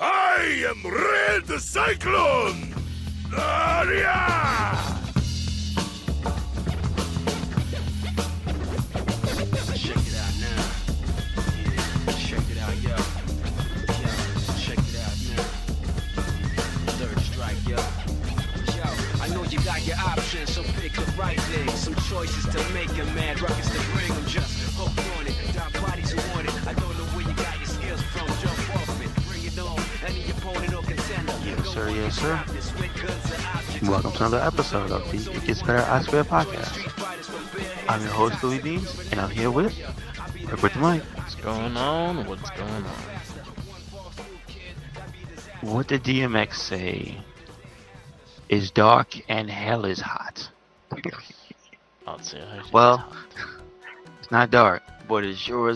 I am Red Cyclone! Yeah! Check it out now. Yeah, check it out, yo. Yo, check it out now. Third strike, yo. Yo, I know you got your options, so pick the right thing. Some choices to make and mad rockets to bring them. Just hooked on it, down bodies who want it. I don't know where you got your skills from, jump off it. Bring it on, any opponent or contender. Yes, sir, yes, sir. Welcome to another episode of the It Gets Better I Swear podcast. I'm your host, Louis Beans, and I'm here with the Mike. What's going on? What's going on? What did DMX say? Is dark and hell is hot. I'll say Well, it's not dark, but it sure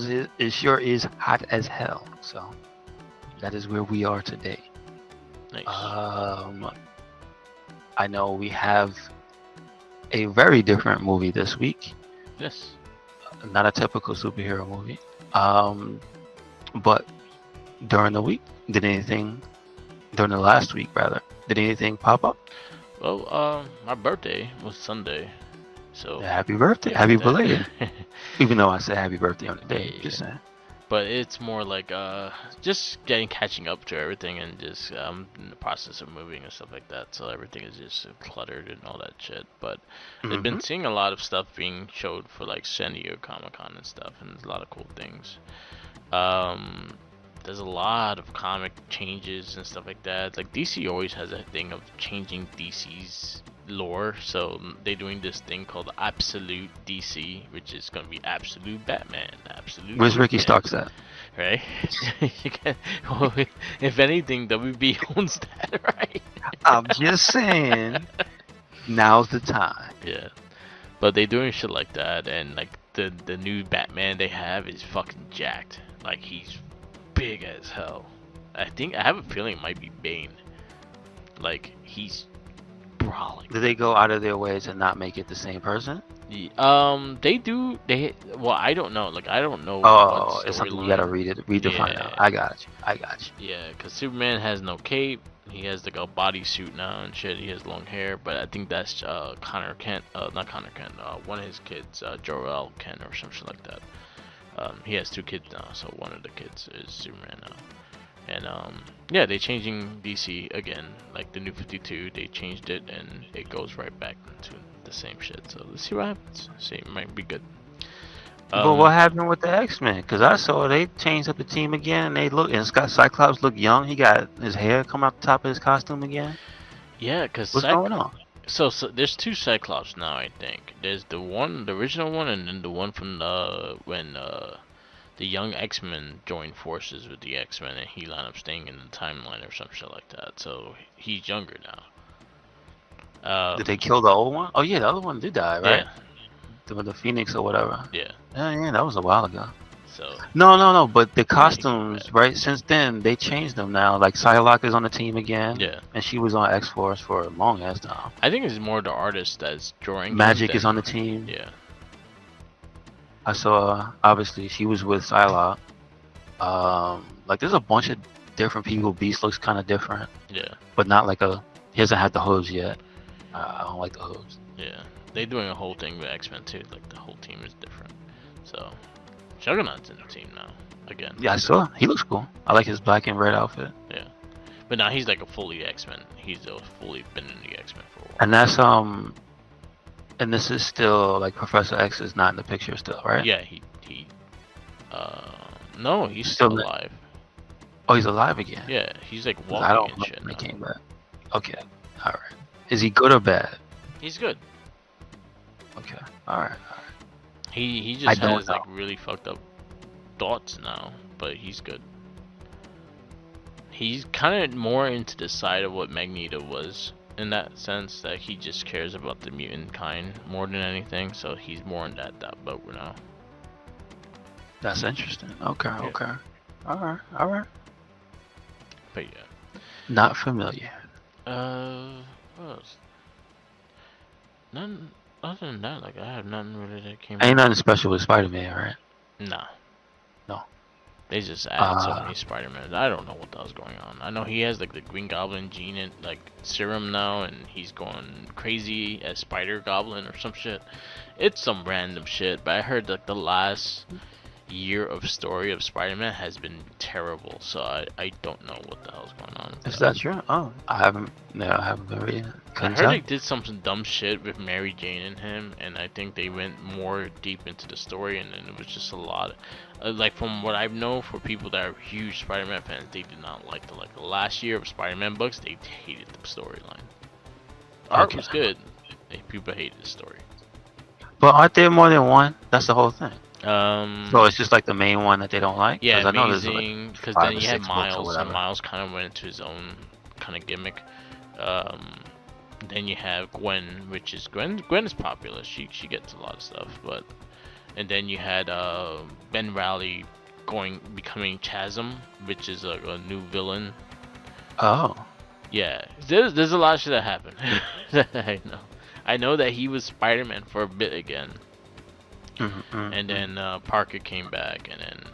is hot as hell. So that is where we are today. Nice. I know we have a very different movie this week. Yes. Not a typical superhero movie. But during the last week, did anything pop up? Well, my birthday was Sunday, so Yeah, happy birthday. yeah, Happy that- belated. Even though I said happy birthday on the day. Yeah. Just saying. But it's more like just catching up to everything and just in the process of moving and stuff like that. So everything is just cluttered and all that shit. But I've been seeing a lot of stuff being showed for like San Diego Comic-Con and stuff, and there's a lot of cool things. There's a lot of comic changes and stuff like that. Like DC always has a thing of changing DC's lore, so they're doing this thing called Absolute DC, which is gonna be Absolute Batman, Absolute. Where's Ricky Superman, Starks at? right? Well, if anything, WB owns that, right? I'm just saying. Now's the time. Yeah, but they're doing shit like that, and like the new Batman they have is fucking jacked. Like he's big as hell. I have a feeling it might be Bane. Like he's brawling. Did they go out of their way to not make it the same person? They do. Well, I don't know. Like I don't know. Oh, what it's something you storyline. gotta read to find out. Yeah. I got you. Yeah, because Superman has no cape. He has like a bodysuit now and shit. He has long hair, but I think that's Connor Kent. Not Connor Kent. One of his kids, Jor-El Kent or some shit like that. He has two kids now, so one of the kids is Superman now. And yeah, they're changing DC again. Like the New 52, they changed it, and it goes right back into the same shit. So let's see what happens. See, it might be good. But what happened with the X-Men? Because I saw they changed up the team again, and and it's got Cyclops look young. He got his hair come out the top of his costume again. Yeah, because What's going on? So there's two Cyclops now, I think. There's the original one, and then the one from when the young X-Men joined forces with the X-Men, and he wound up staying in the timeline or some shit like that. So he's younger now. Did they kill the old one? Oh yeah, the other one did die, right? Yeah, The Phoenix or whatever. yeah. Yeah, that was a while ago. So No, but the Yeah, costumes, he- right? Since then, they changed them now. Like Psylocke is on the team again. yeah, And she was on X-Force for a long ass time. I think it's more the artist that's drawing. them Magic than- is on the team. Yeah, I saw, obviously, she was with Psylocke. Like, there's a bunch of different people. Beast looks kind of different, yeah, but not like he hasn't had the hooves yet. I don't like the hooves. yeah. They're doing a whole thing with X-Men too. Like the whole team is different. So Juggernaut's in the team now again. Yeah, I saw. He looks cool. I like his black and red outfit. Yeah, but now he's like a fully X-Men. He's fully been in the X-Men for a while. And that's, and this is still, like, Professor X is not in the picture still, right? Yeah, no, he's Still still not- alive. Oh, he's alive again. Yeah, he's like 'Cause I walking don't and know shit when he now. came back. Okay, alright. Is he good or bad? He's good. Okay, alright. He I just don't has like know. really fucked up thoughts now, but he's good. He's kind of more into the side of what Magneto was, in that sense that he just cares about the mutant kind more than anything. So he's more in that boat now. That's interesting. Okay, Yeah. okay. Alright. But yeah. Not familiar. What else? None other than that. Like I have nothing really that came. Ain't nothing special with Spider-Man, right? Nah. No. They just added so many Spider-Man. I don't know what the hell's going on. I know he has like the Green Goblin gene and like serum now, and he's going crazy as Spider Goblin or some shit. It's some random shit, but I heard like the last year of story of Spider-Man has been terrible, so I don't know what the hell's going on. Is that true? Oh, I haven't been reading it. I heard they did some dumb shit with Mary Jane and him, and I think they went more deep into the story, and then it was just a lot. Like from what I've known for people that are huge Spider-Man fans, they did not like the last year of Spider-Man books. They hated the storyline. Art was good. People hated the story. But aren't there more than one? That's the whole thing. So it's just like the main one that they don't like? Yeah, Amazing, because then you had Miles, and Miles kind of went into his own kind of gimmick. Then you have Gwen, which is Gwen is popular. She gets a lot of stuff, and then you had Ben Reilly becoming Chasm, which is a new villain. Oh. Yeah, there's a lot of shit that happened. I know that he was Spider-Man for a bit again. And then Parker came back, and then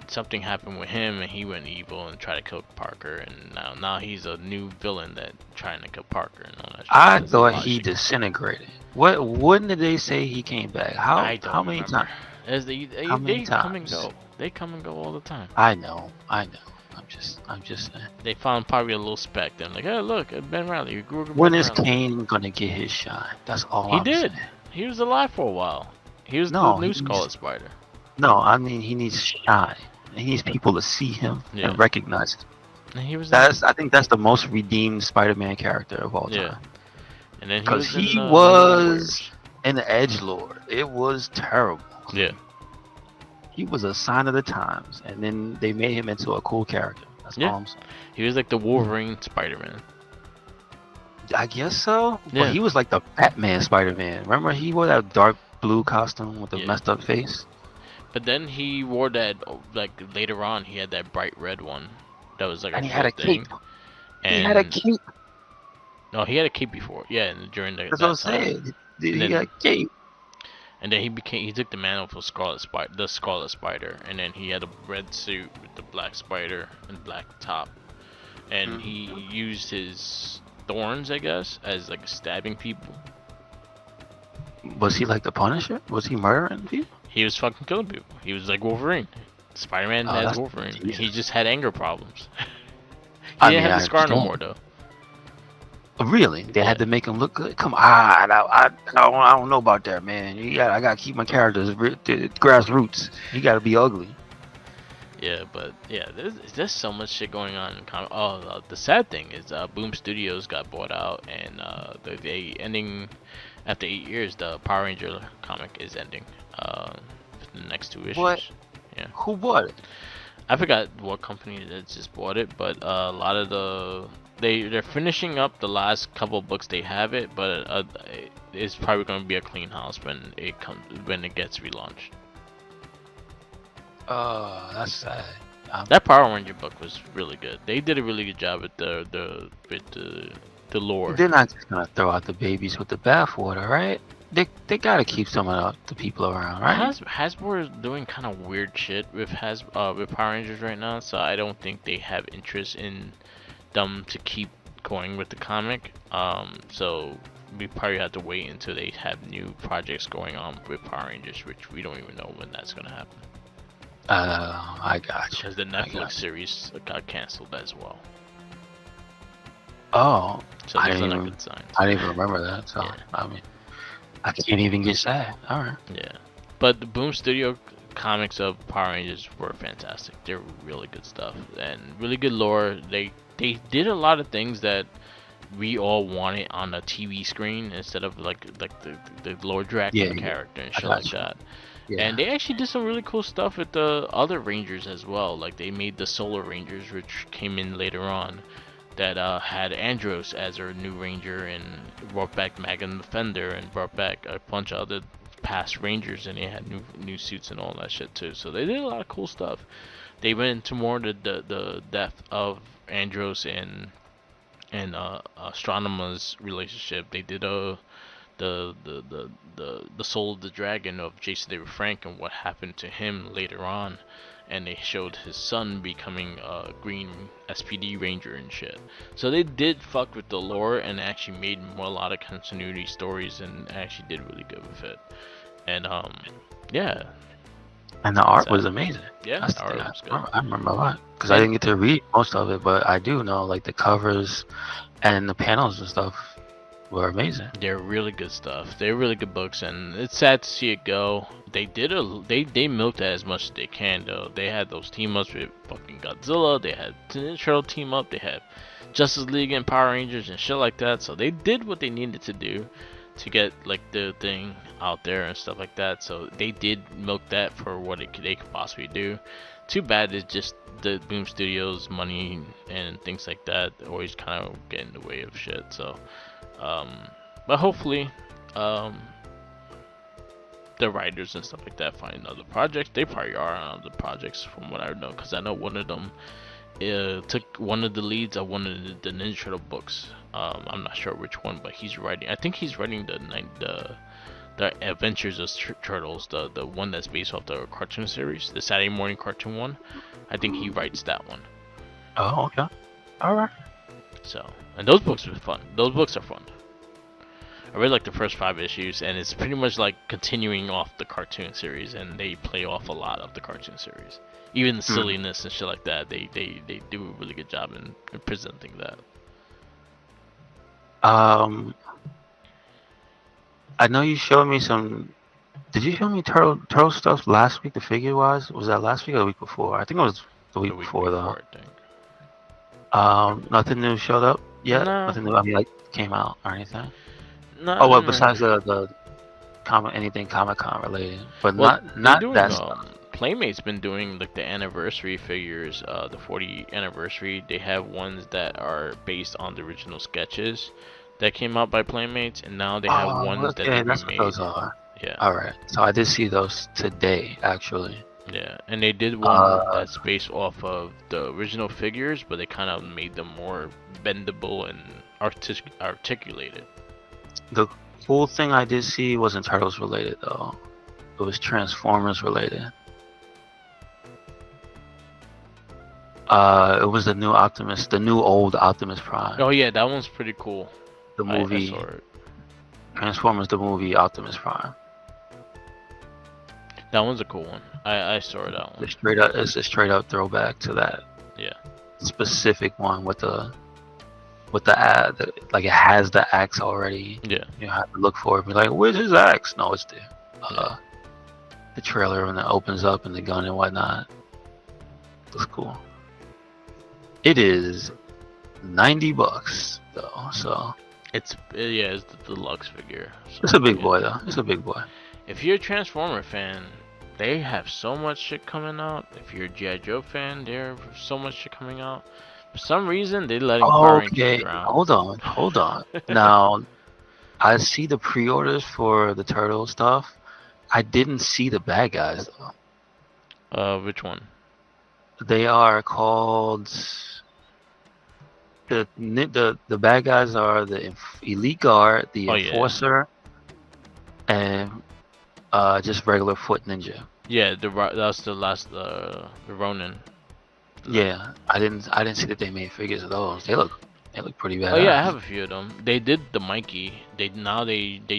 something happened with him, and he went evil and tried to kill Parker, and now he's a new villain that trying to kill Parker and all that shit. I thought he disintegrated. When did they say he came back? How many times? They come and go. They come and go all the time. I know. I'm just saying. They found probably a little speck. Then like, hey, look, Ben Reilly. You grew up. When is Kane gonna get his shine? That's all. He did. Saying. He was alive for a while. He was the new Scarlet Spider. No, I mean he needs shine. He needs people to see him and recognize him. And he was. I think that's the most redeemed Spider-Man character of all time. Yeah. And then because he was in the Edgelord. It was terrible. Yeah. He was a sign of the times, and then they made him into a cool character. That's all I'm saying. He was like the Wolverine Spider-Man. I guess so. Yeah. But he was like the Batman Spider-Man. Remember, he wore that dark blue costume with the messed up face. But then he wore that like later on. He had that bright red one. That was like he had a thing. cape. And he had a cape. No, he had a cape before. Yeah, and during the. That's what I'm saying. He had a cape. And then he took the mantle for the Scarlet Spider, and then he had a red suit with the black spider and black top, and he used his thorns, I guess, as like stabbing people. Was he like the Punisher? Was he murdering people? He was fucking killing people. He was like Wolverine. Spider-Man has Wolverine. Jesus. He just had anger problems. He didn't have the scar no more though. Really? They had to make him look good? Come on, I don't know about that, man. I gotta keep my characters grassroots. You gotta be ugly. Yeah, but yeah, there's so much shit going on in comic. Oh, the sad thing is, Boom Studios got bought out, and they ending after 8 years. The Power Ranger comic is ending. The next 2 issues. What? Yeah. Who bought it? I forgot what company that just bought it, but a lot of they're finishing up the last couple books they have it, but it's probably going to be a clean house when it gets relaunched. That's sad. That Power Ranger book was really good. They did a really good job with the lore. They're not just gonna throw out the babies with the bathwater, right? They gotta keep some of the people around, right? Hasbro is doing kind of weird shit with Power Rangers right now, so I don't think they have interest in them to keep going with the comic. So we probably have to wait until they have new projects going on with Power Rangers, which we don't even know when that's gonna happen. I got you. Because the Netflix series got canceled as well. Oh, so I didn't even remember that. So yeah. I mean, I can't even get sad. All right. Yeah, but the Boom Studio comics of Power Rangers were fantastic. They're really good stuff and really good lore. They did a lot of things that we all wanted on a TV screen instead of like the lore Dracula character and shit like that. Yeah. And they actually did some really cool stuff with the other Rangers as well. Like they made the Solar Rangers, which came in later on, that had Andros as their new Ranger, and brought back Megan the Fender, and brought back a bunch of other past Rangers, and they had new suits and all that shit too. So they did a lot of cool stuff. They went into more the depth of Andros and Astronomer's relationship. They did the soul of the dragon of Jason David Frank and what happened to him later on, and they showed his son becoming a green SPD ranger and shit. So they did fuck with the lore and actually made a lot of continuity stories and actually did really good with it. And yeah. And the art was amazing. Yeah, that's the art was good. I remember a lot because I didn't get to read most of it, but I do know like the covers and the panels and stuff were amazing. They're really good stuff. They're really good books, and it's sad to see it go. They milked it as much as they can though. They had those team ups with fucking Godzilla. They had Ninja Turtle team up. They had Justice League and Power Rangers and shit like that. So they did what they needed to do to get like the thing out there and stuff like that. So they did milk that for what they could possibly do. Too bad it's just the Boom Studios money and things like that always kind of get in the way of shit. So but hopefully the writers and stuff like that find other projects. They probably are on other projects from what I know, because I know one of them took one of the leads of one of the Ninja Turtle books. I'm not sure which one, but he's writing. I think he's writing the Adventures of Turtles, the one that's based off the cartoon series, the Saturday morning cartoon one. I think he writes that one. Oh, okay. All right. So, and those books are fun. Those books are fun. I read like the first 5 issues, and it's pretty much like continuing off the cartoon series, and they play off a lot of the cartoon series. Even the silliness and shit like that, they do a really good job in presenting that. I know you showed me some. Did you show me turtle stuff last week? The figure was that last week or the week before? I think it was the week before though. I think. Nothing new showed up yet. No. Nothing new. I mean, like came out or anything. No. Oh well, besides the anything Comic-Con related, but not that stuff. Playmate's been doing like the anniversary figures, the 40th anniversary. They have ones that are based on the original sketches that came out by Playmates, and now they have ones that they that's remade. What those are. Yeah. All right. So I did see those today, actually. Yeah, and they did one that's based off of the original figures, but they kind of made them more bendable and articulated. The cool thing I did see wasn't Turtles related though. It was Transformers related. It was the new old Optimus Prime. Oh yeah, that one's pretty cool. The movie I saw it. Transformers, the movie Optimus Prime. That one's a cool one. I saw that one. It's a straight up throwback to that. Yeah. Specific one with the ad, like it has the axe already. Yeah. You have to look for it. Be like, where's his axe? No, it's there. The trailer when it opens up and the gun and whatnot. Looks cool. It is $90 though, so it's the deluxe figure. So, it's a big boy though. It's a big boy. If you're a Transformer fan, they have so much shit coming out. If you're a G.I. Joe fan, there's so much shit coming out. For some reason, they're letting Power Rangers around. Hold on. Now, I see the pre-orders for the Turtle stuff. I didn't see the bad guys though. Which one? They are called the bad guys are the Elite Guard, the Enforcer, and just regular Foot Ninja. Yeah, that's the last the Ronin. Yeah, I didn't see that they made figures of those. They look pretty bad. Oh yeah, I have a few of them. They did the Mikey. They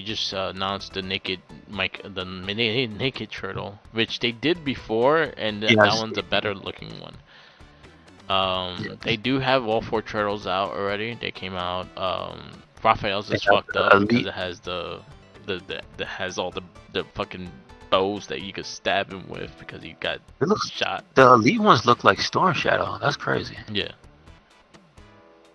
just announced the naked naked turtle, which they did before, and that one's a better looking one. They do have all 4 turtles out already. They came out. Raphael's is fucked up because it has has all the fucking bows that you could stab him with because he got shot. The elite ones look like Storm Shadow. That's crazy. Yeah.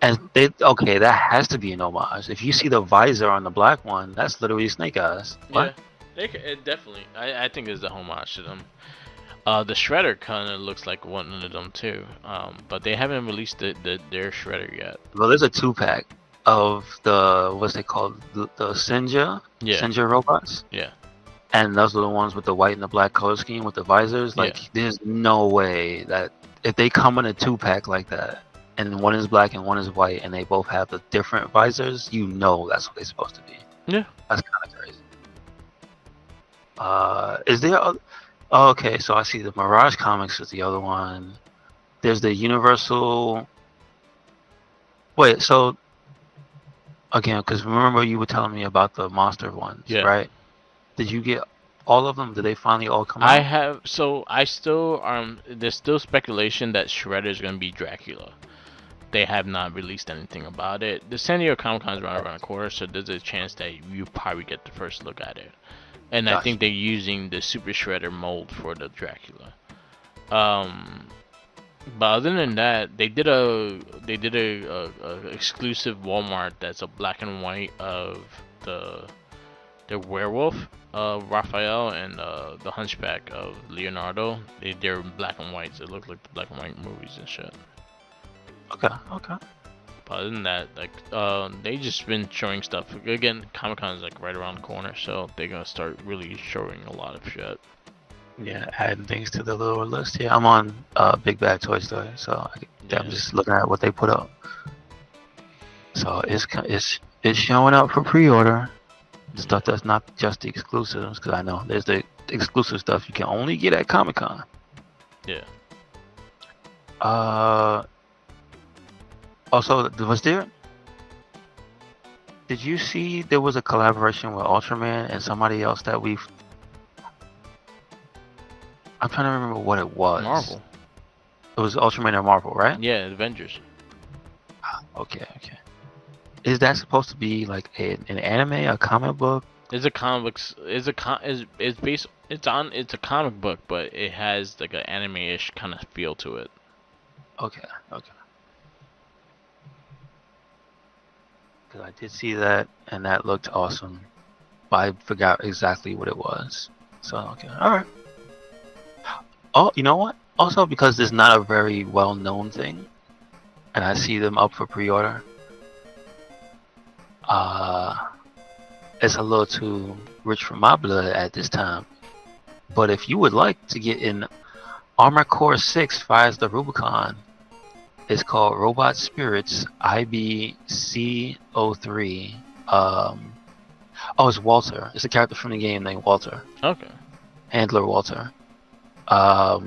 And that has to be an homage. If you see the visor on the black one, that's literally Snake Eyes. What? Yeah, it definitely. I think it's a homage to them. The Shredder kind of looks like one of them too. But they haven't released their Shredder yet. Well, there's a 2-pack of the what's they called the Senja robots. Yeah. And those are the ones with the white and the black color scheme with the visors. Like, there's no way that if they come in a 2-pack like that, and one is black and one is white, and they both have the different visors, that's what they're supposed to be. Yeah. That's kind of crazy. Is there? Oh, okay, so I see the Mirage Comics is the other one. There's the Universal. Wait, so again, because remember you were telling me about the monster ones, Yeah. right? Did you get all of them? Did they finally all come I out? have, so I still there's still speculation that Shredder is gonna be Dracula. They have not released anything about it. The San Diego Comic Con is right around the corner, so there's a chance that you probably get the first look at it. And I Gotcha. think they're using the Super Shredder mold for the Dracula. But other than that, they did a exclusive Walmart that's a black and white of the werewolf Raphael and the Hunchback of Leonardo. They're black and whites. They look like the black and white movies and shit. Okay. But other than that, like they just been showing stuff. Again, Comic Con is like right around the corner, so they're gonna start really showing a lot of shit. Yeah, adding things to the little list. Yeah, I'm on Big Bad Toy Story, so I'm just looking at what they put up. So it's showing up for pre-order. The stuff that's not just the exclusives, because I know there's the exclusive stuff you can only get at Comic Con. Yeah. Also, did you see there was a collaboration with Ultraman and somebody else that I'm trying to remember what it was. Marvel. It was Ultraman and Marvel, right? Yeah, Avengers. Okay. Is that supposed to be like an anime, a comic book? It's a comics. It's a comic book, but it has like an anime-ish kind of feel to it. Okay. Because I did see that, and that looked awesome. But I forgot exactly what it was. So, okay. Alright. Oh, you know what? Also, because it's not a very well-known thing, and I see them up for pre-order, it's a little too rich for my blood at this time. But if you would like to get in Armored Core 6 Fires the Rubicon, it's called Robot Spirits IBC03. It's Walter. It's a character from the game named Walter. Okay. Handler Walter.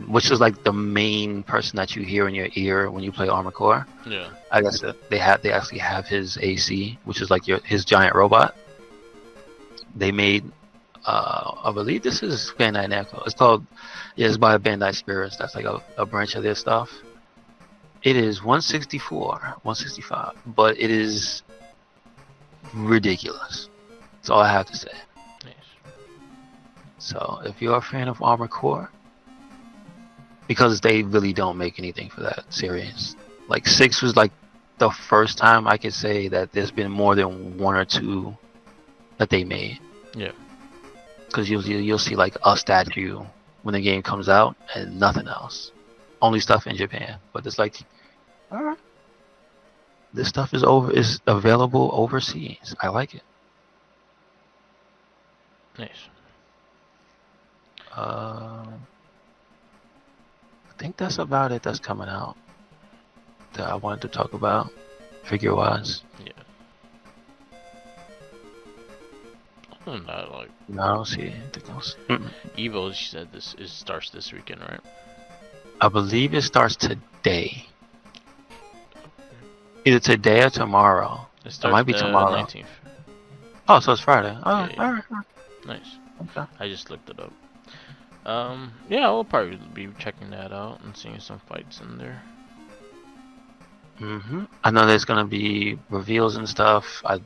Which is like the main person that you hear in your ear when you play Armored Core. Yeah. I guess they actually have his AC, which is like his giant robot. They made, I believe this is Bandai Namco. It's called, it's by Bandai Spirits. That's like a branch of their stuff. It is 165, but it is ridiculous. That's all I have to say. Nice. So if you're a fan of Armored Core, because they really don't make anything for that series. Like 6 was like the first time I could say that there's been more than one or two that they made. Yeah. Because you'll see like a statue when the game comes out and nothing else. Only stuff in Japan. But it's like, alright, this stuff is available overseas. I like it. Nice. I think that's about it that's coming out that I wanted to talk about, figure-wise. Yeah. Other than that, like, No, I don't see anything else. Evo, she said starts this weekend, right? I believe it starts today. Either today or tomorrow. It might be tomorrow. 19th. Oh, so it's Friday. Oh, Yeah. alright. Nice. Okay. I just looked it up. Yeah, we'll probably be checking that out and seeing some fights in there. I know there's gonna be reveals and stuff. I'm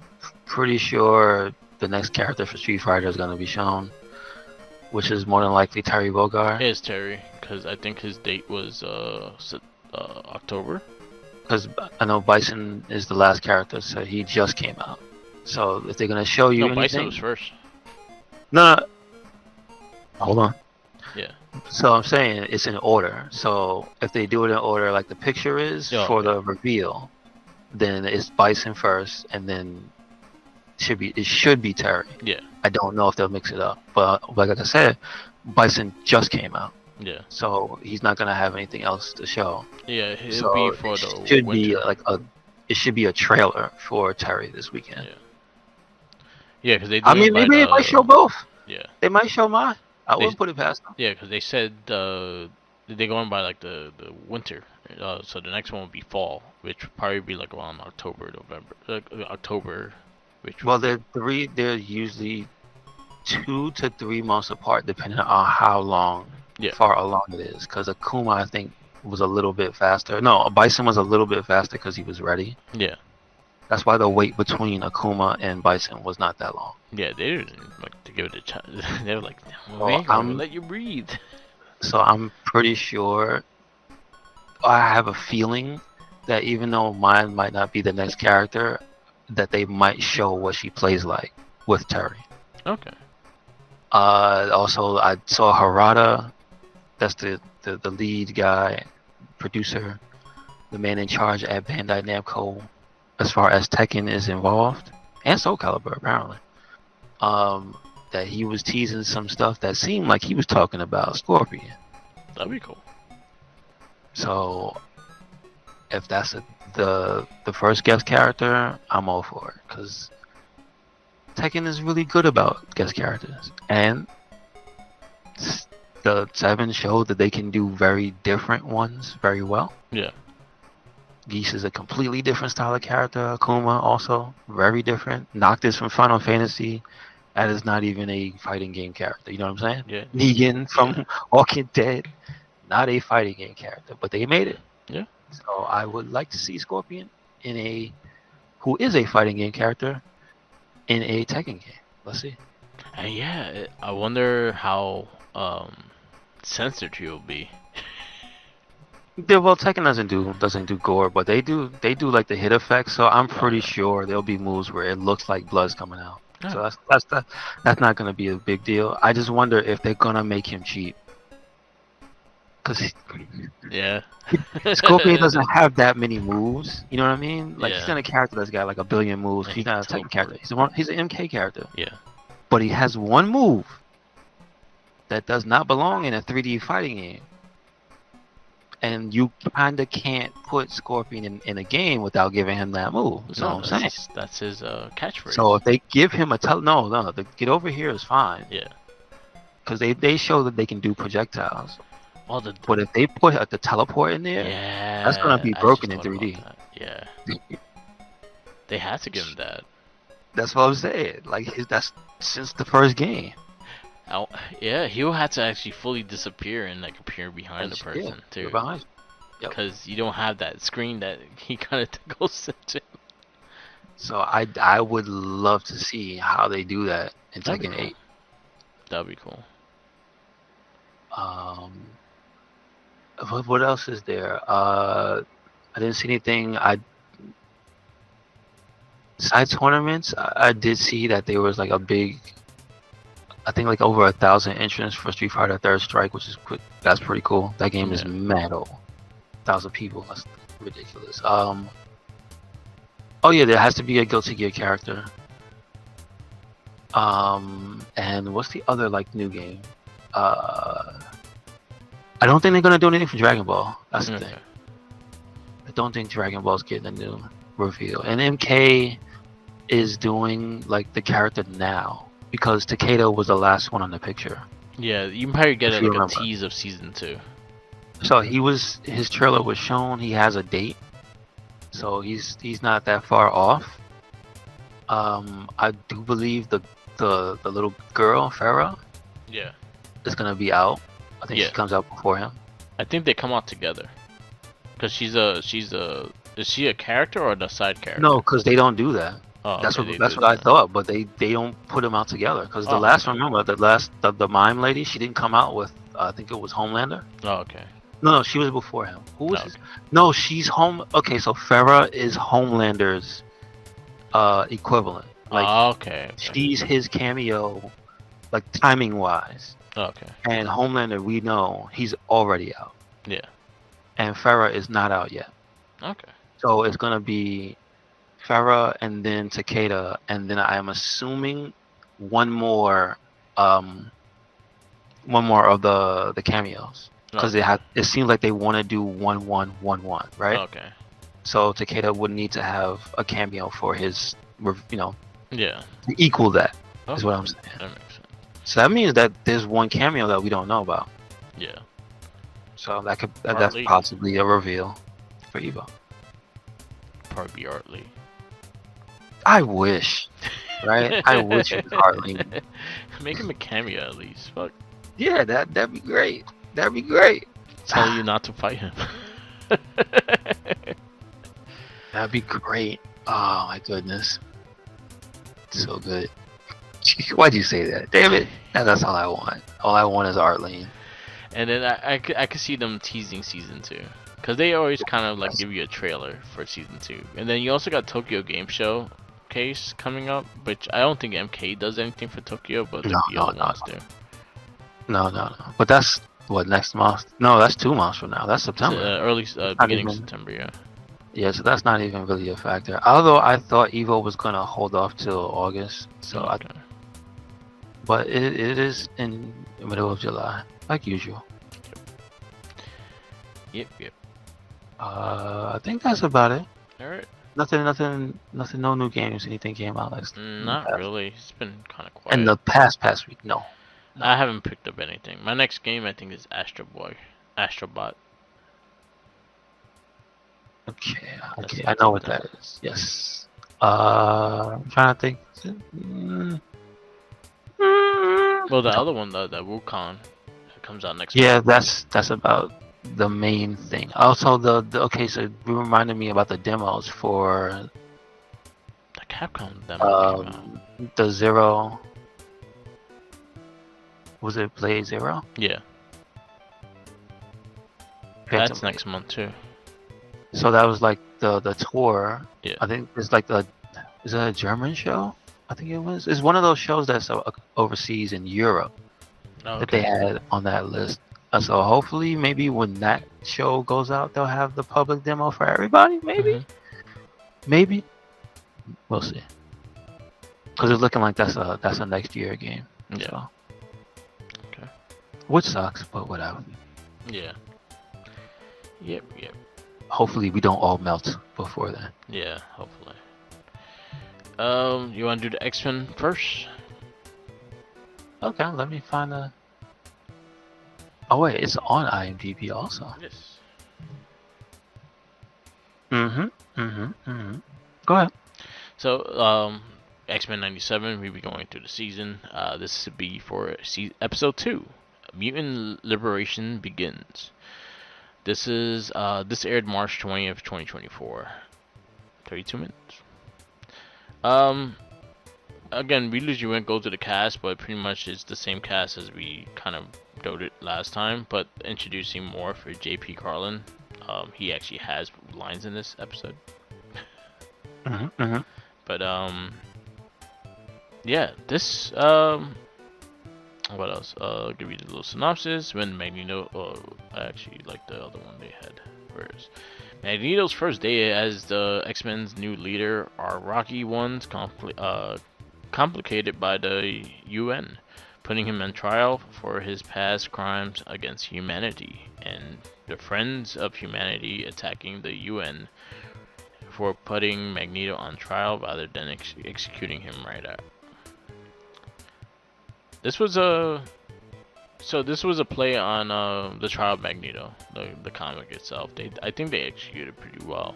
pretty sure the next character for Street Fighter is gonna be shown, which is more than likely Terry Bogard. It is Terry, because I think his date was October. Because I know Bison is the last character, so he just came out. So if they're gonna show you No, Bison anything, was first. no, hold on. Yeah. So I'm saying it's in order. So if they do it in order like the picture is for the reveal, then it's Bison first, and then it should be Terry. Yeah. I don't know if they'll mix it up, but like I said, Bison just came out, Yeah. so he's not gonna have anything else to show. Yeah, it'll So be for the it should be winter. like it should be a trailer for Terry this weekend. Yeah. Yeah, because they I doing mean, by maybe they might show both. Yeah. They might show mine. I They- wouldn't put it past them. Yeah, because they said they're going by like the winter. So the next one would be fall, which would probably be like around October, November, October. Well, they're usually 2 to 3 months apart, depending on how far along it is. Because Akuma, I think, was a little bit faster. No, Bison was a little bit faster because he was ready. Yeah. That's why the wait between Akuma and Bison was not that long. Yeah, they didn't like to give it a chance. They were like, Well, "Man, I'm gonna let you breathe." So I'm pretty sure. I have a feeling that even though mine might not be the next character, that they might show what she plays like with Terry. Okay. Also, I saw Harada. That's the lead guy, producer, the man in charge at Bandai Namco, as far as Tekken is involved, and Soul Calibur apparently. That he was teasing some stuff that seemed like he was talking about Scorpion. That'd be cool. So, if that's the first guest character, I'm all for it, because Tekken is really good about guest characters, and the 7 showed that they can do very different ones very well. Yeah. Geese is a completely different style of character. Akuma also very different. Noctis from Final Fantasy, that is not even a fighting game character. You know what I'm saying? Yeah. Negan from Walking Dead, not a fighting game character, but they made it. Yeah. So I would like to see Scorpion who is a fighting game character in a Tekken game. Let's see. And yeah, I wonder how censored he will be. Yeah, well, Tekken doesn't do gore, but they do like the hit effects. So I'm pretty sure there'll be moves where it looks like blood's coming out. Oh. So that's not gonna be a big deal. I just wonder if they're gonna make him cheap, because Yeah. Scorpion doesn't have that many moves. You know what I mean? Like Yeah. he's not a character that's got like a billion moves. Like He's not a Tekken character. He's an MK character. Yeah. But he has one move that does not belong in a 3D fighting game. And you kind of can't put Scorpion in a game without giving him that move. That's what I'm saying. That's his catchphrase. So if they give him a no, the get over here is fine. Yeah. Because they show that they can do projectiles. Well, But if they put the teleport in there, yeah, that's gonna be I broken just in thought 3D. about that. Yeah. They had to give him that. That's what I'm saying. Like that's since the first game. Yeah, he'll have to actually fully disappear and like appear behind the person too. Behind. Yep. Because you don't have that screen that he kind of goes into. So I would love to see how they do that in Tekken 8. That'd be cool. What else is there? I didn't see anything. Side tournaments, I did see that there was like a big, I think like over 1,000 entrants for Street Fighter Third Strike, that's pretty cool. That game is mad old. 1,000 people, that's ridiculous. Oh yeah, there has to be a Guilty Gear character. And what's the other like new game? I don't think they're gonna do anything for Dragon Ball. That's the thing. I don't think Dragon Ball's getting a new reveal. And MK is doing like the character now because Takeda was the last one on the picture. Yeah, you can probably get you like remember. a tease of season 2. So his trailer was shown. He has a date, so he's not that far off. I do believe the little girl Farah Yeah. is gonna be out. I think she comes out before him. I think they come out together. Cause is she a character or a side character? No, because they don't do that. Oh, That's okay, what I thought, but they don't put them out together. Because the last one, remember the mime lady, she didn't come out with I think it was Homelander. Oh, okay. No, she was before him. Who was his? No, she's home. Okay, so Farah is Homelander's equivalent. Like Okay. she's his cameo, like timing wise. Okay. And Homelander, we know he's already out. Yeah. And Farah is not out yet. Okay. So it's gonna be Farah and then Takeda, and then I am assuming one more of the cameos, because it seems like they want to do 1-1-1-1, right? Okay. So Takeda would need to have a cameo for his Yeah. to equal that. Oh, Is what I'm saying. that makes sense. So that means that there's one cameo that we don't know about. Yeah. So that's Partly. possibly a reveal for Evo. Probably be Artley. I wish, right? I wish it was Arlene. Make him a cameo at least. Fuck. Yeah, that'd be great. That'd be great. Tell you not to fight him. That'd be great. Oh my goodness. So good. Why'd you say that? Damn it. That's all I want. All I want is Arlene. And then I could see them teasing season 2. Because they always kind of like give you a trailer for season 2. And then you also got Tokyo Game Show case coming up. Which I don't think MK does anything for Tokyo, but the other ones do. No. But that's what, next month? No, that's 2 months from now. That's September. Early beginning of September, yeah. Yeah, so that's not even really a factor. Although I thought Evo was gonna hold off till August, so Okay. but it is in the middle of July, like usual. Yep. I think that's about it. Alright. Nothing. No new games. Anything came out last? Not really. It's been kind of quiet. In the past week, no. I haven't picked up anything. My next game, I think, is Astrobot. Okay, I know what that is. Yes. I'm trying to think. Well, the other one, the Wukong, comes out next Yeah, month. that's about the main thing. Also, the okay, so you reminded me about the demos for The Capcom demo came out. the Zero. Was it Play Zero? Yeah, Phantom that's next month too. So that was like the tour. Yeah. I think it's like is it a German show? I think it was. It's one of those shows that's overseas in Europe that they had on that list. So hopefully, maybe when that show goes out, they'll have the public demo for everybody. Maybe. We'll see. Because it's looking like that's a next year game. Yeah. So. Okay. Which sucks, but whatever. Yeah. Yep. Hopefully, we don't all melt before then. Yeah, hopefully. You want to do the X-Men first? Okay, let me find the. Oh wait, it's on IMDb also. Yes. Go ahead. So, X-Men 97, we'll be going through the season. This would be for episode 2. Mutant Liberation Begins. This aired March 20th, 2024. 32 minutes. Again, we usually won't go to the cast, but pretty much it's the same cast as we kind of noted last time, but introducing more for J.P. Carlin. He actually has lines in this episode. But yeah, this what else? I'll give you the little synopsis. When Magneto, I actually like the other one they had first. Magneto's first day as the X-Men's new leader are rocky ones, complicated by the UN, putting him on trial for his past crimes against humanity, and the Friends of Humanity attacking the UN for putting Magneto on trial rather than executing him right out. This was a play on the trial of Magneto, the comic itself. I think they executed pretty well.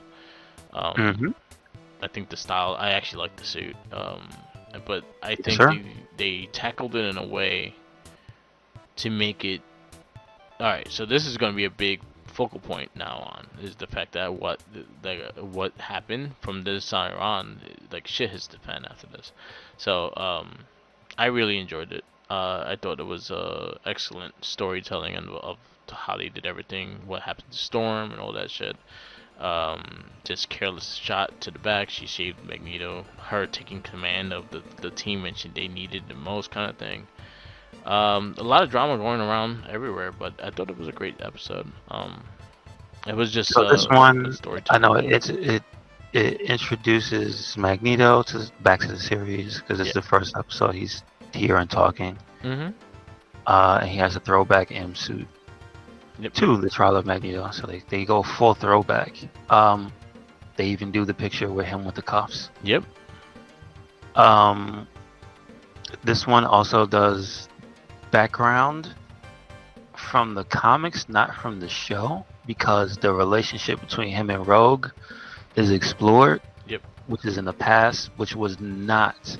I think the style, I actually like the suit, but I think they tackled it in a way to make it. All right, so this is going to be a big focal point now on is the fact that what happened from this time on, like shit hits the fan after this. So I really enjoyed it. I thought it was excellent storytelling of how they did everything, what happened to Storm and all that shit. Just careless shot to the back, she saved Magneto, her taking command of the team when they needed the most, kind of thing. A lot of drama going around everywhere, but I thought it was a great episode. It was just this one, storytelling. I know it introduces Magneto back to the series because it's the first episode he's here and talking. And he has a throwback M suit to the trial of Magneto, so they go full throwback. They even do the picture with him with the cuffs. Um, this one also does background from the comics, not from the show, because the relationship between him and Rogue is explored, Yep. which is in the past, which was not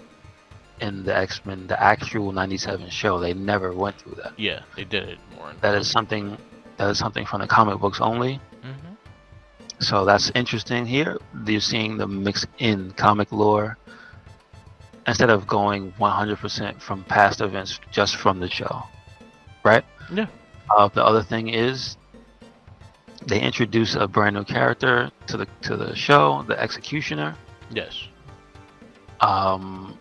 in the X-Men, the actual '97 show. They never went through that. Yeah, they did it more. That is something from the comic books only. Mm-hmm. So that's interesting here. You're seeing the mix in comic lore instead of going 100% from past events just from the show, right? Yeah. The other thing is they introduce a brand new character to the show, the Executioner. Yes. And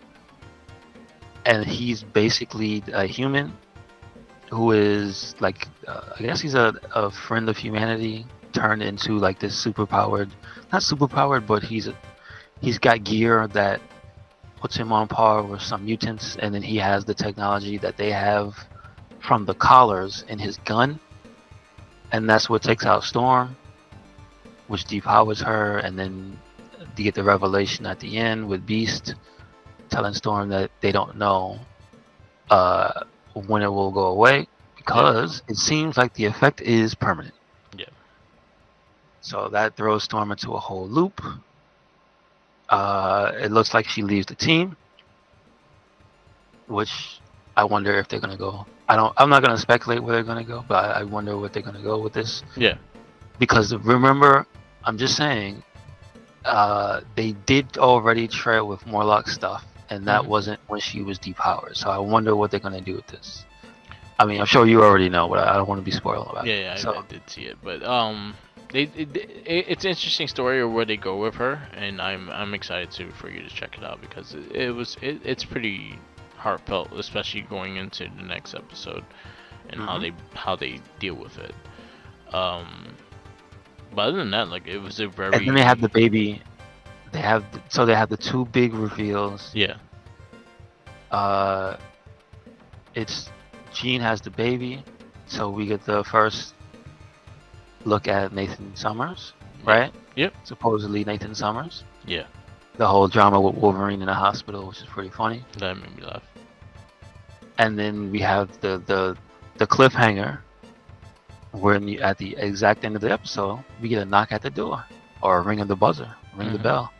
he's basically a human who is like, I guess he's a friend of humanity turned into like this not superpowered, but he's got gear that puts him on par with some mutants, and then he has the technology that they have from the collars in his gun, and that's what takes out Storm, which depowers her, and then you get the revelation at the end with Beast telling Storm that they don't know when it will go away, because it seems like the effect is permanent. Yeah. So that throws Storm into a whole loop. It looks like she leaves the team, which I wonder if they're gonna go. I'm not gonna speculate where they're gonna go, but I wonder what they're gonna go with this. Yeah. Because remember, I'm just saying, they did already trail with Morlock stuff, and that wasn't when she was depowered. So I wonder what they're gonna do with this. I mean, I'm sure you already know, but I don't want to be spoiling about it. Yeah, So, I did see it, but it's an interesting story or where they go with her, and I'm excited for you to check it out because it's pretty heartfelt, especially going into the next episode and how they deal with it. But other than that, like it was a very. and then they have the baby. They have the two big reveals. Yeah. It's Jean has the baby, so we get the first look at Nathan Summers, right? Yep. Supposedly Nathan Summers. Yeah. The whole drama with Wolverine in the hospital, which is pretty funny. That made me laugh. And then we have the cliffhanger, where at the exact end of the episode, we get a knock at the door, or a ring of the buzzer, ring the bell,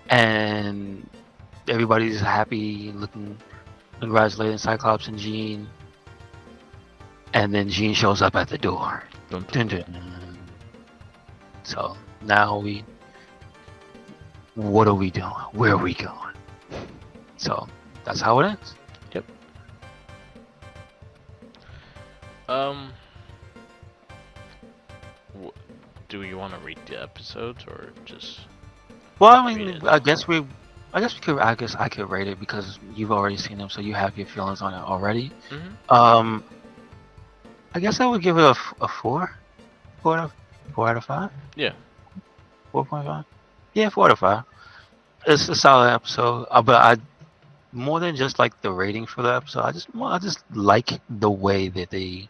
and everybody's happy, looking, congratulating Cyclops and Jean, and then Jean shows up at the door. Dun, dun, dun. So now what are we doing? Where are we going? So that's how it ends. Yep. Do you want to rate the episodes or just? Well, I mean, I guess I could rate it because you've already seen them, so you have your feelings on it already. I guess I would give it a 4 out of 5. Yeah. 4.5. Yeah, 4 out of 5. It's a solid episode, but I more than just like the rating for the episode. I just like the way that they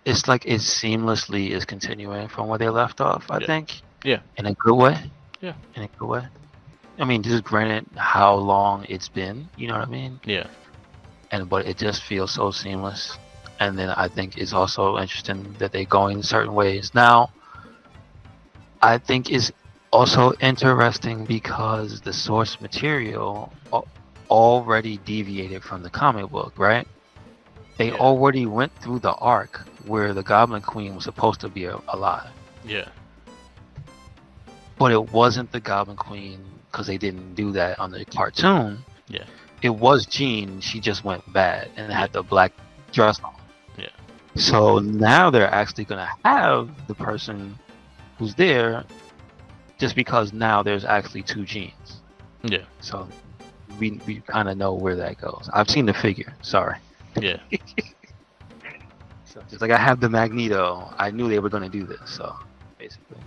it's like it seamlessly is continuing from where they left off. I think. Yeah. In a good way. Yeah. In a good way. I mean, just granted how long it's been. You know what I mean? Yeah. But it just feels so seamless. And then I think it's also interesting that they go in certain ways. Now, I think it's also interesting because the source material already deviated from the comic book, right? They already went through the arc where the Goblin Queen was supposed to be alive. Yeah. But it wasn't the Goblin Queen because they didn't do that on the cartoon. Yeah. It was Jean. She just went bad and had the black dress on. Yeah. So now they're actually going to have the person who's there just because now there's actually two Jeans. Yeah. So we kind of know where that goes. I've seen the figure. Sorry. Yeah. So just like I have the Magneto, I knew they were going to do this. So basically.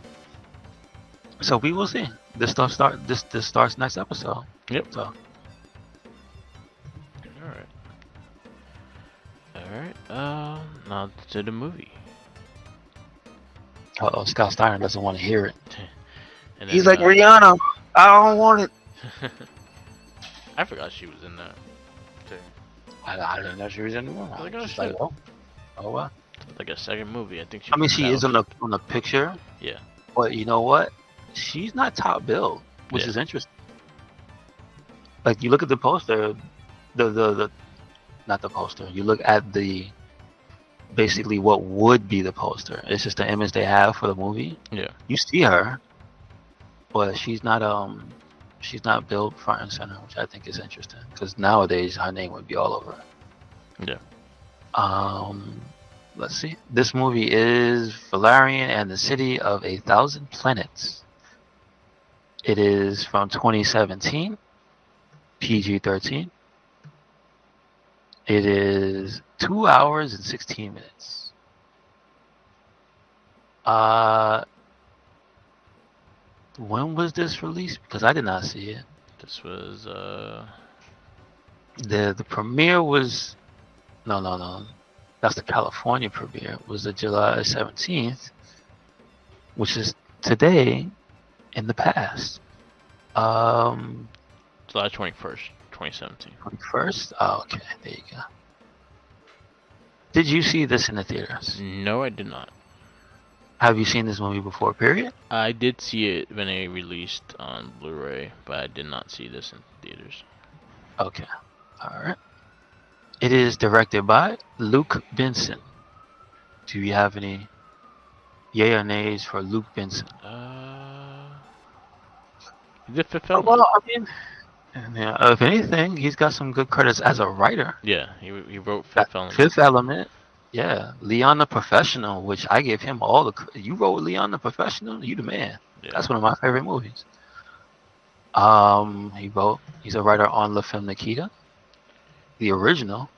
So we will see. This starts next episode. Yep. So. Alright, now to the movie. Scott Steiner doesn't want to hear it. And He's then, like, Rihanna, I don't want it. I forgot she was in that. Too. I didn't know she was in the movie. I was like, oh Just like, shit. oh well. It's like a second movie. I think she. I mean, was she is on the picture, Yeah. but you know what? She's not top billed, which Yeah. is interesting. Like you look at the poster, the not the poster. You look at the basically what would be the poster. It's just the image they have for the movie. Yeah. You see her, but she's not billed front and center, which I think is interesting because nowadays her name would be all over it. Yeah. Let's see. This movie is Valerian and the City of 1,000 Planets. It is from 2017, PG-13. It is 2 hours and 16 minutes. When was this released? Because I did not see it. This was The premiere was no. That's the California premiere. Was the July 17th, which is today in the past. July 21st, 2017. 21st? Oh, okay. There you go. Did you see this in the theaters? No, I did not. Have you seen this movie before, period? I did see it when it released on Blu-ray, but I did not see this in theaters. Okay. Alright. It is directed by Luke Benson. Do you have any yay or nays for Luke Benson? He did Fifth Element. Well, I mean, yeah, if anything, he's got some good credits as a writer. Yeah, he wrote Fifth Element. Fifth Element. Yeah, Leon the Professional, which I give him all the. You wrote Leon the Professional, you the man. Yeah. That's one of my favorite movies. He's a writer on La Femme Nikita, the original.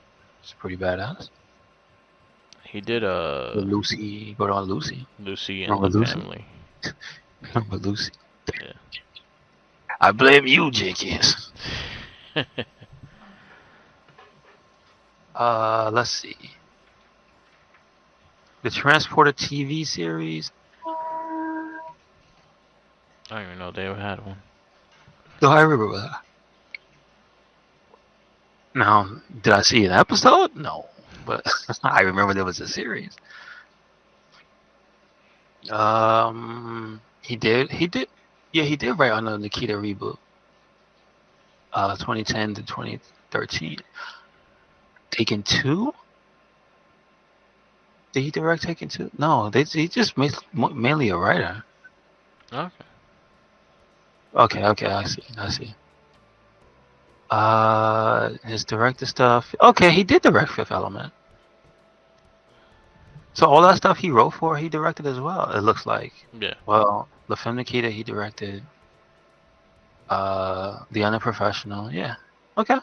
It's pretty badass. He did Lucy, he wrote on Lucy. Lucy and Remember the Lucy? Family. Remember Lucy? Yeah. I blame you, Jenkins. Let's see. The Transporter TV series. I don't even know they ever had one. Do I remember that? Now, did I see an episode? No, but I remember there was a series. He did. Yeah, he did write on the Nikita reboot. 2010 to 2013. Taken 2? Did he direct Taken 2? No, he just mainly a writer. Okay. Okay, I see. His director stuff. Okay, he did direct Fifth Element. So all that stuff he wrote for, he directed as well. It looks like. Yeah. Well, La Femme Nikita, he directed. The Unprofessional. Yeah. Okay.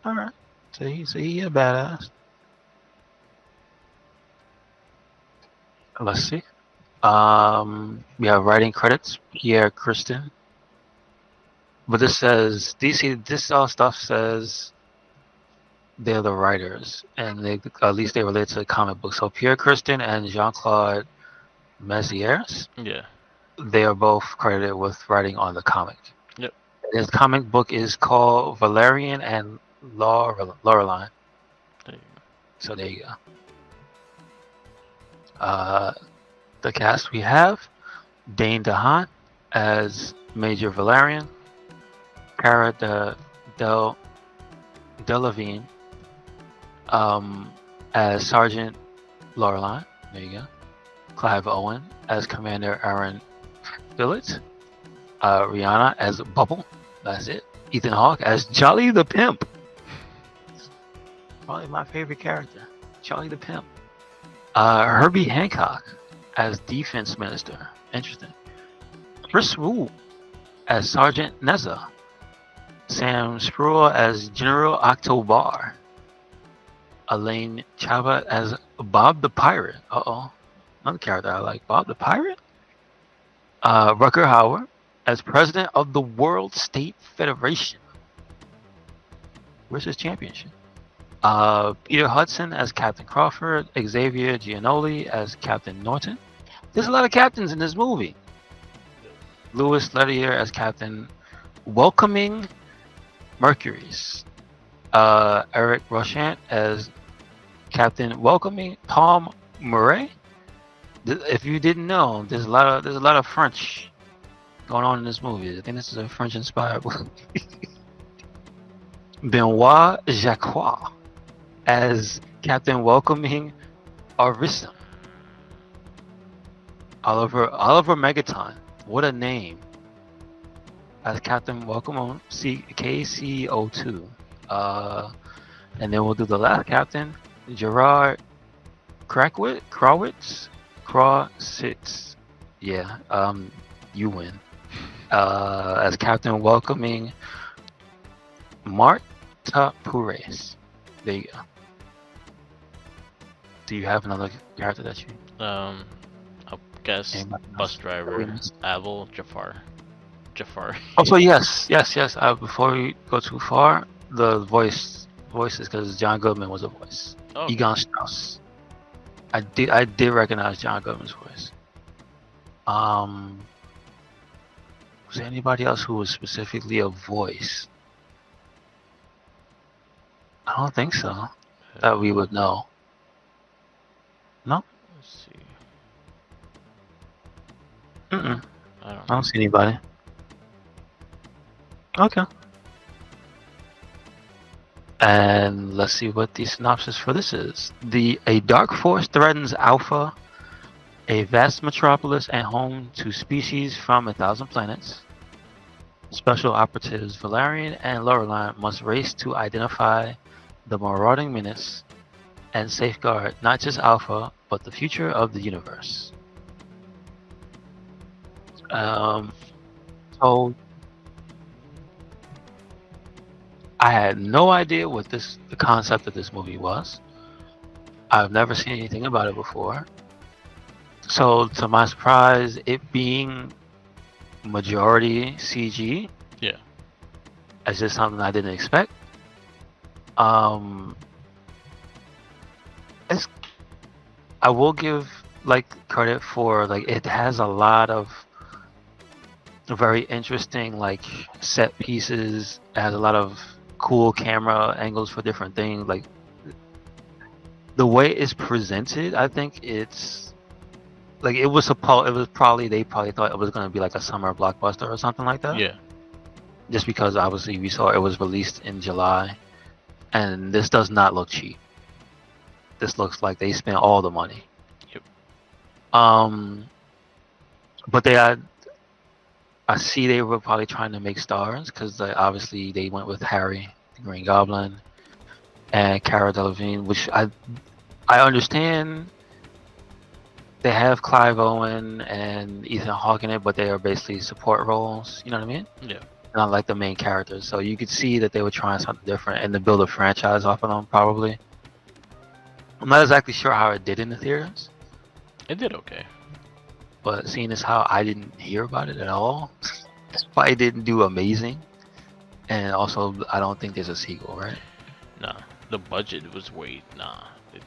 All right. So he a badass. Let's see. We have writing credits. Pierre Kristen. But this says this all stuff says they're the writers, and at least they relate to the comic book. So Pierre Kristen and Jean-Claude Mézières, Yeah. they are both credited with writing on the comic. Yep. His comic book is called Valerian and Laureline. There you go. So there you go. The cast we have: Dane DeHaan as Major Valerian, Cara Delevingne as Sergeant Laureline. There you go. Clive Owen as Commander Aaron Billett. Rihanna as Bubble. That's it. Ethan Hawke as Charlie the Pimp. Probably my favorite character, Charlie the Pimp. Herbie Hancock as Defense Minister. Interesting. Chris Wu as Sergeant Neza. Sam Spruill as General Octobar. Elaine Chava as Bob the Pirate. Another character I like. Bob the Pirate. Rucker Hauer as President of the World State Federation. Where's his championship? Peter Hudson as Captain Crawford. Xavier Giannoli as Captain Norton. There's a lot of captains in this movie. Louis Leterrier as Captain Welcoming Mercury's. Eric Rochant as Captain Welcoming Tom Murray. If you didn't know, there's a lot of French going on in this movie. I think this is a French-inspired movie. Benoit Jacquot as Captain Welcoming Arvisson. Oliver Megaton. What a name. As Captain Welcoming KCO2. And then we'll do the last captain, Gerard Krawitz. Yeah, you win. As Captain Welcoming Marta Pures. There you go. Do you have another character that you? I guess bus driver Abel Jafar. Oh, so yes. Before we go too far, the voices, because John Goodman was a voice. Oh. Egon Strauss. I did recognize John Goodman's voice. Was there anybody else who was specifically a voice? I don't think so. That we would know. No? Let's see. I I don't see anybody. Okay. And let's see what the synopsis for this is. A dark force threatens Alpha, a vast metropolis and home to species from 1,000 planets. Special operatives Valerian and Lorelei must race to identify the marauding menace and safeguard not just Alpha, but the future of the universe. So I had no idea what the concept of this movie was. I've never seen anything about it before. So to my surprise, it being majority CG, yeah, it's just something I didn't expect. I will give credit for it has a lot of very interesting set pieces. It has a lot of cool camera angles for different things. The way it's presented, I think it's they probably thought it was going to be a summer blockbuster or something like that. Yeah. Just because obviously we saw it was released in July, and this does not look cheap. This looks like they spent all the money. Yep. But I see they were probably trying to make stars because obviously they went with Harry, the Green Goblin, and Cara Delevingne, which I understand. They have Clive Owen and Ethan Hawke in it, but they are basically support roles. You know what I mean? Yeah. Not like the main characters. So you could see that they were trying something different and to build a franchise off of them, probably. I'm not exactly sure how it did in the theaters. It did okay. But seeing as how I didn't hear about it at all, it probably didn't do amazing. And also, I don't think there's a sequel, right? Nah. The budget was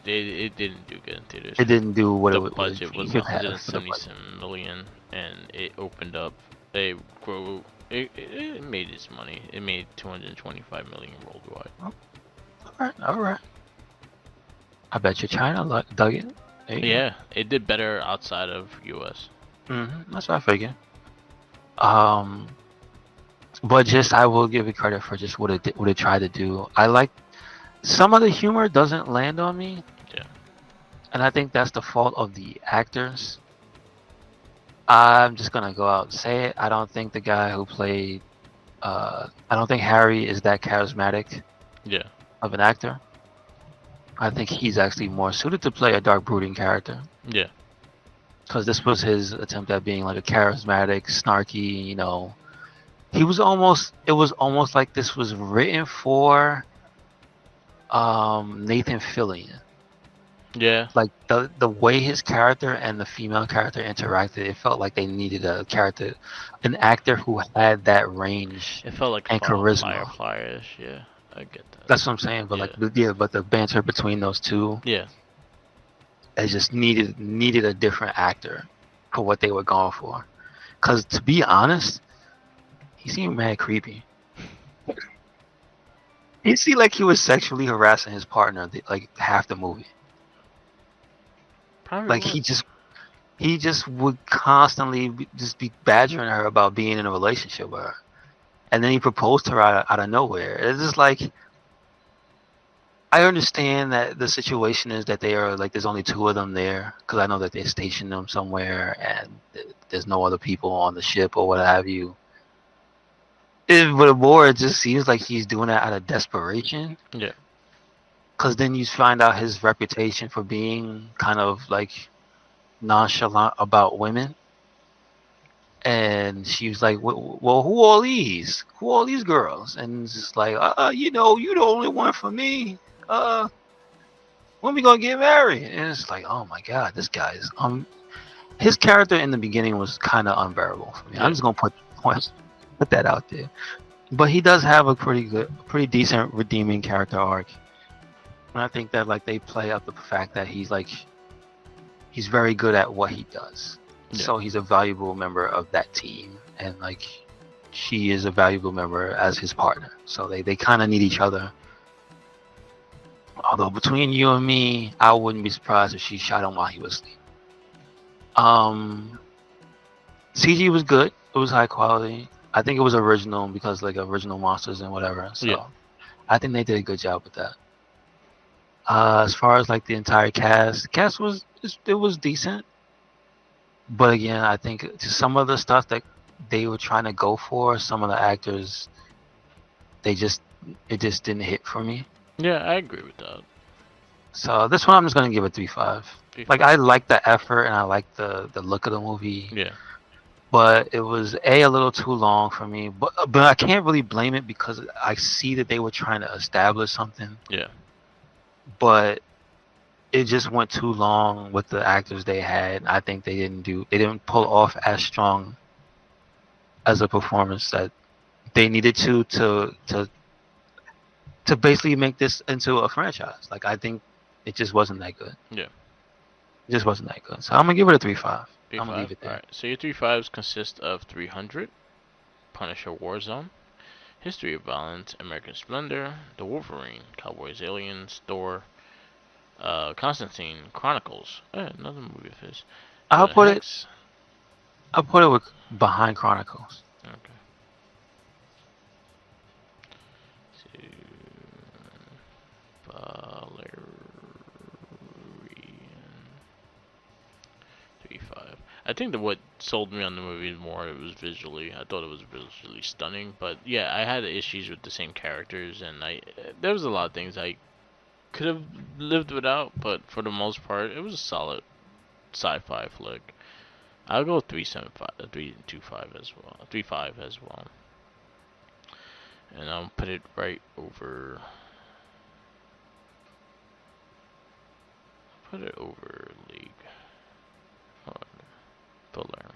it didn't do good in theaters. It didn't do what the it budget was could have. 177 million, and it opened up. It made its money. It made 225 million worldwide. All right. I bet you China dug it. Yeah, it did better outside of US. That's what I figured. But just I will give it credit for just what it tried to do. I like some of the humor doesn't land on me. Yeah. And I think that's the fault of the actors. I'm just gonna go out and say it. I don't think the guy who played I don't think Harry is that charismatic of an actor. I think he's actually more suited to play a dark brooding character. Yeah. Because this was his attempt at being a charismatic, snarky, It was almost like this was written for Nathan Fillion. Yeah. The way his character and the female character interacted, it felt like they needed an actor who had that range. It felt like and charisma. Firefly-ish, yeah. I get that. That's what I'm saying, but but the banter between those two, yeah, it just needed a different actor for what they were going for. Cause to be honest, he seemed mad creepy. He seemed like he was sexually harassing his partner like half the movie. Probably Like he just would constantly just be badgering her about being in a relationship with her, and then he proposed to her out of nowhere. It's just like, I understand that the situation is that they are like, there's only two of them there, because I know that they stationed them somewhere and there's no other people on the ship or what have you. But more, it just seems like he's doing that out of desperation. Yeah. Because then you find out his reputation for being kind of like nonchalant about women. And she was like, well, who all these? Who all these girls? And it's just like, you know, you the only one for me. When we gonna get married? And it's like, oh my god, this guy is his character in the beginning was kind of unbearable for me. Yeah. I'm just gonna put that out there. But he does have a pretty decent redeeming character arc. And I think that like they play up the fact that he's very good at what he does. Yeah. So he's a valuable member of that team, and like she is a valuable member as his partner. So they kind of need each other. Although between you and me, I wouldn't be surprised if she shot him while he was asleep. CG was good. It was high quality. I think it was original because like original monsters and whatever. So Yeah. I think they did a good job with that. As far as like the entire cast was decent. But again, I think some of the stuff that they were trying to go for, some of the actors, it just didn't hit for me. Yeah, I agree with that. So this one I'm just gonna give it 3.5. Like, I like the effort and I like the look of the movie. Yeah. But it was a little too long for me. But I can't really blame it because I see that they were trying to establish something. Yeah. But it just went too long with the actors they had. I think they didn't pull off as strong as a performance that they needed to basically make this into a franchise. Like, I think it just wasn't that good. Yeah. It just wasn't that good. So I'm gonna give it a 3.5. I'm gonna leave it there. Alright, so your 3.5s consist of 300, Punisher Warzone, History of Violence, American Splendor, The Wolverine, Cowboys, Aliens, Thor, Constantine, Chronicles. Another movie of his. I'll put Hex. it with Behind Chronicles. Okay. Valerian 3.5. I think that what sold me on the movie more, it was visually. I thought it was visually stunning, but yeah, I had issues with the same characters, and there was a lot of things I could have lived without, but for the most part, it was a solid sci-fi flick. I'll go 3.75, 3.25 as well, 3.5 as well, and I'll put it right over. Put it over League. Valerian.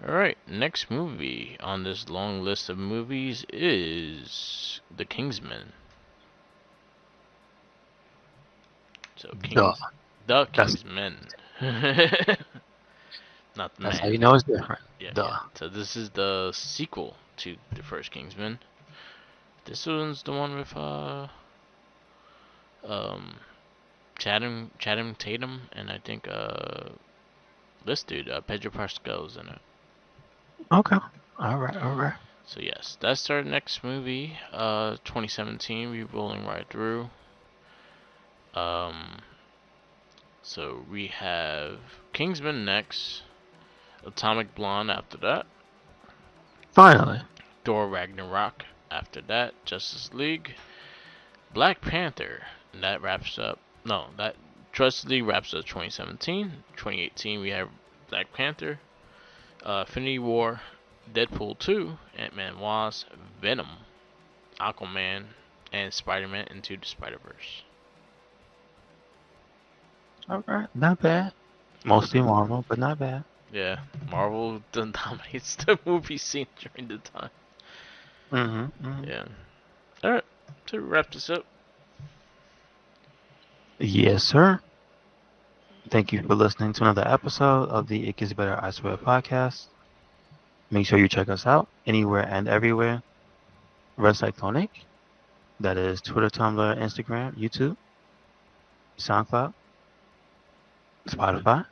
Alright, next movie on this long list of movies is The Kingsman. So, The Kingsman. Not the That's man. how you know it's different. Yeah, Duh. yeah. So this is the sequel to the first Kingsman. This one's the one with Channing Tatum, and I think this dude, Pedro Pascal's in it. Okay. All right. So yes, that's our next movie. 2017, we're rolling right through. So we have Kingsman next, Atomic Blonde after that, Finally. Thor Ragnarok after that, Justice League, Black Panther, and that wraps up. No, that Justice League wraps up 2017. 2018 we have Black Panther, Infinity War, Deadpool 2, Ant-Man Wasp, Venom, Aquaman, and Spider-Man Into the Spider-Verse. Alright, not bad. Mostly Marvel, but not bad. Yeah, Marvel dominates the movie scene during the time. Mm-hmm. Yeah. Alright, to wrap this up. Yes, sir. Thank you for listening to another episode of the It Gets Better I Swear podcast. Make sure you check us out anywhere and everywhere. RedCycloneInc. That is Twitter, Tumblr, Instagram, YouTube, SoundCloud, Spotify,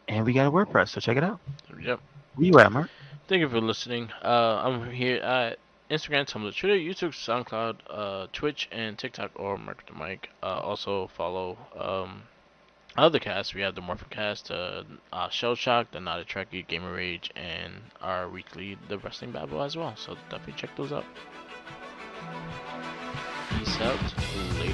and we got a WordPress, so check it out. Yep. Where you at, Mark? Thank you for listening. I'm here at Instagram, Tumblr, Twitter, YouTube, SoundCloud, Twitch, and TikTok, or Mark the Mic. Also follow other casts. We have the Morphin Cast, Shell Shock, the Not a Trekkie, Gamer Rage, and our weekly The Wrestling Babble as well. So definitely check those out. Peace out. Later.